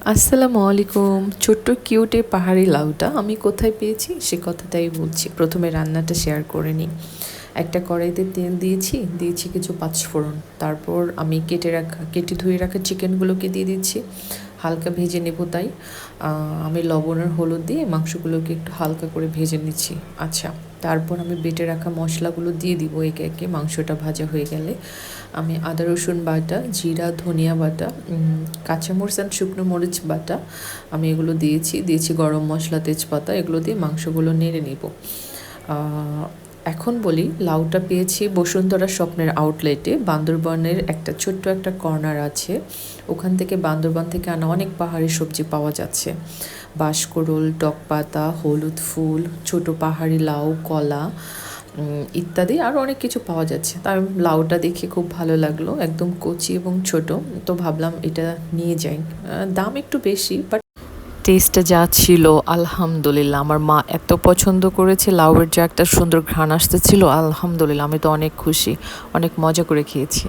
আসসালামু আলাইকুম। ছোট্ট কিউট এই পাহাড়ি লাউটা আমি কোথায় পেয়েছি সে কথাটাই বলছি। প্রথমে রান্নাটা শেয়ার করে নিই। একটা কড়াইতে তেল দিয়েছি কিছু পাঁচফোড়ন। তারপর আমি কেটে ধুয়ে রাখা চিকেনগুলোকে দিয়ে দিচ্ছি। হালকা ভেজে নেব তাই। আমি লবণ আর হলুদ দিয়ে মাংসগুলোকে একটু হালকা করে ভেজে নিচ্ছি। আচ্ছা, তারপর আমি বেটে রাখা মশলাগুলো দিয়ে দিব একে একে। মাংসটা ভাজা হয়ে গেলে আমি আদা রসুন বাটা, জিরা, ধনিয়া বাটা, কাঁচামরিচ আর শুকনো মরিচ বাটা আমি এগুলো দিয়েছি গরম মশলা, তেজপাতা, এগুলো দিয়ে মাংসগুলো নেড়ে নিব। এখন বলি, লাউটা পেয়েছি বসুন্ধরা স্বপ্নের আউটলেটে। বান্দরবানের ছোট্ট একটা কর্নার আছে, ওখান থেকে বান্দরবান থেকে আনা অনেক পাহাড়ি সবজি পাওয়া যাচ্ছে। বাঁশকুড়ুল, টকপাতা, হলুদ ফুল, ছোট পাহাড়ি লাউ, কলা ইত্যাদি আরও অনেক কিছু পাওয়া যাচ্ছে। তাই লাউটা দেখে খুব ভালো লাগলো, একদম কচি এবং ছোট। তো ভাবলাম এটা নিয়ে যাই। দাম একটু বেশি, বাট টেস্টটা যা ছিল আলহামদুলিল্লাহ। আমার মা এত পছন্দ করেছে, লাউয়ের যে একটা সুন্দর ঘ্রাণ আসতেছিল, আলহামদুলিল্লাহ আমি তো অনেক খুশি, অনেক মজা করে খেয়েছি।